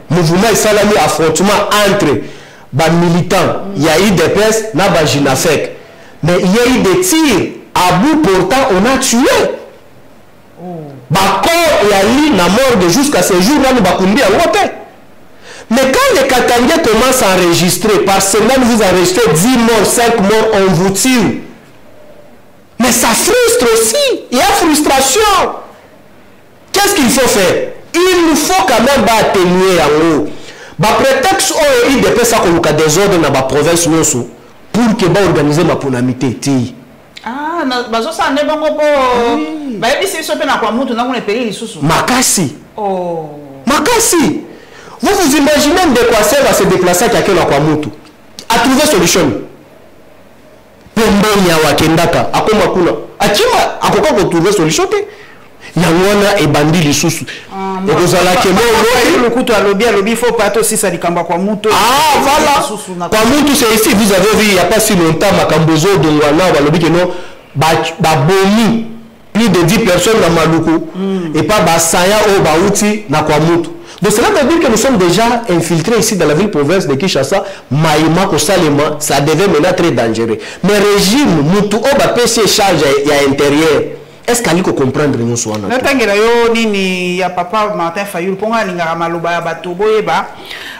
mouvement salami affrontement entre ba militants il y a eu des pièces na ba Jinasek mais il y a eu des tirs à bout portant on a tué ba corps et ali na mort jusqu'à ce jour là nous ba kumbia wote. Mais quand les Katangais commencent à enregistrer, par semaine vous enregistrez 10 morts, 5 morts, on vous tire. Mais ça frustre aussi. Il y a frustration. Qu'est-ce qu'il faut faire? Il nous faut quand même atténuer en haut. Prétexte où il dépend ça qu'on a des ordres dans la province pour que va organiser ma ponamité. Ah, ça n'est pas bon. Makasi. Oh. Makasi. Vous vous imaginez de quoi ça va se déplacer à quelqu'un à Kwamutu à trouver solution. Pombonya wa kendaka akoma kuna. Achima akoka ko trouver solution te. Yangwana e bandi lisusu. Et vous allez que moi le couteau à lobby faut pas aussi ça likamba Kwamutu. Ah voilà. Kwamutu c'est ici vous avez vu il y a pas si longtemps Makambozo Dongwana va lobby que non ba boni plus de 10 personnes dans Maluku et pas basaya au bauti na Kwamutu. Donc cela veut dire que nous sommes déjà infiltrés ici dans la ville-province de Kinshasa. Maïma, Kosalema, ça devait maintenant très dangereux. Mais le régime, Moutou, Oba, PC, charge à l'intérieur. Est-ce qu'il faut comprendre nous soit là? Il y a papa Martin Fayulu,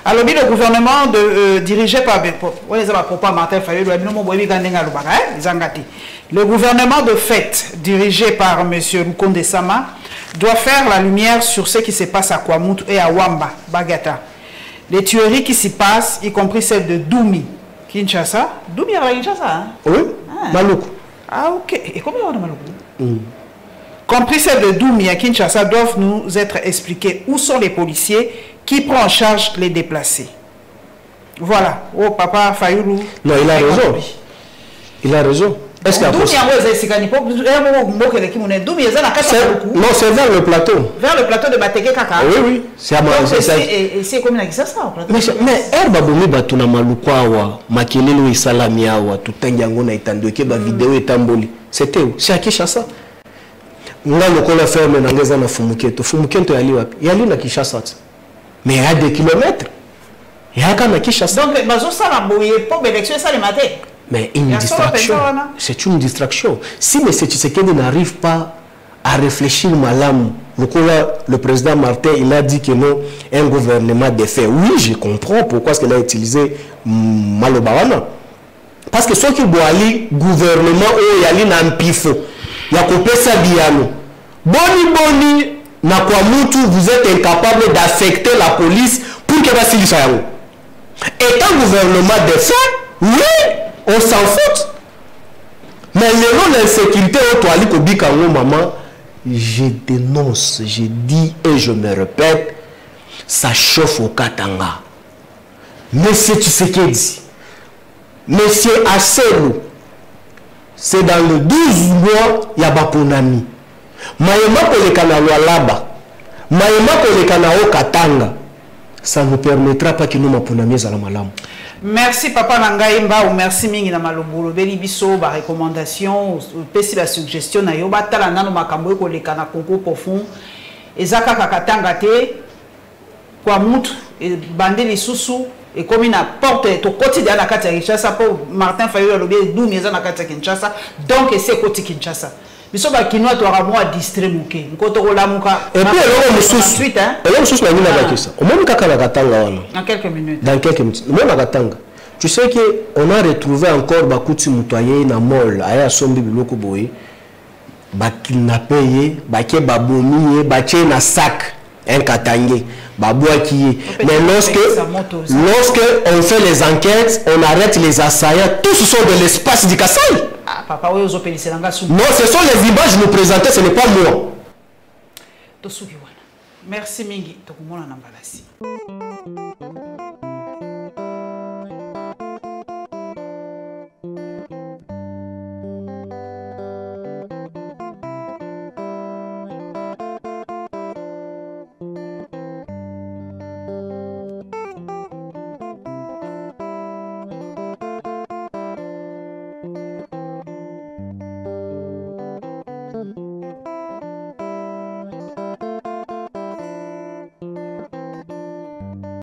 alors le gouvernement dirigé par papa Martin Fayulu, le gouvernement de fait dirigé par M. Lukonde Sama doit faire la lumière sur ce qui se passe à Kwamutu et à Wamba, Bagata. Les tueries qui s'y passent, y compris celle de Doumi, Kinshasa. Doumi à Kinshasa, hein? Oui, Maluku. Ah, ok. Et combien on a Maluku? Compris celle de Doumi à Kinshasa, doivent nous être expliqués où sont les policiers qui prennent en charge les déplacés. Voilà. Oh, papa Fayulu. Non, il a raison. Il a raison. Est-ce qu'il y a non, c'est vers le plateau. Vers le plateau de Bateke Kaka. Oui, oui. C'est à moi. C'est comme ça, mais herba bomi batuna malukwawa, makelelo isalami awa, tutangango na itandoke ba vidéo etamboli. C'était où? C'est à Kinshasa. Nga lokola ferme na ngeza na Fumuketo. Fumuketo yali wapi? Yali na Kinshasa. Mais il y a des kilomètres. Il y a quand Kinshasa. Donc bazo sala boye pour élection ça le matin. Mais une distraction, c'est une distraction. Si M. Tshisekedi n'arrive pas à réfléchir malam, le président Martin, il a dit que non, un gouvernement de fait. Oui, je comprends pourquoi est-ce qu'il a utilisé Malobawana. Parce que ceux qui doivent aller gouvernement, il y a un pifo. Il y a coupé ça diano. Boni, na Kwamutu, vous êtes incapable d'affecter la police pour que Vassili Sayao. Et un gouvernement de fait, oui, on s'en fout. Mais le nom d'insécurité au toilet Kobikango, maman, je dénonce, je dis et je me répète, ça chauffe au Katanga. Monsieur Tshisekedi, Monsieur Asselu, c'est dans le 12 mois, il y a Baponami. Maïma Kolekana Walaba, Maïma Kolekana au Katanga. Ça ne permettra pas que nous m'apponions à la malam. Merci Papa Nangaïmba ou merci Mingi na Malobolo Beli Biso ba recommandation pesi la suggestion na yo batala nano makambo ko le kana concours profond ezaka kakatanga te kwa mutu e bande lisusu et comme na porte to quotidien na kati ya Kinshasa pour Martin Fayulu lobi Doumi eza na kati ya Kinshasa donc c'est côté Kinshasa. Biso ba kinwa to ra moi distrait muke nkoto ko lamuka et puis le mususu le mususu na mina bakisa o même kaka la katanga wana dans quelques minutes moi na katanga tu sais que on a retrouvé encore bakuti mutoye na mall aya sombi biloko boye ba kidnapper ba ke babomi ba ke na sac un Katangé, Babouaki. Mais lorsque on fait les enquêtes, on arrête les assaillants, tous sont dans l'espace du Kassai. Ah, papa, oui, non, ce sont les images nous présenter, ce n'est pas moi. Merci Mingi, Tokumona Nambalasi.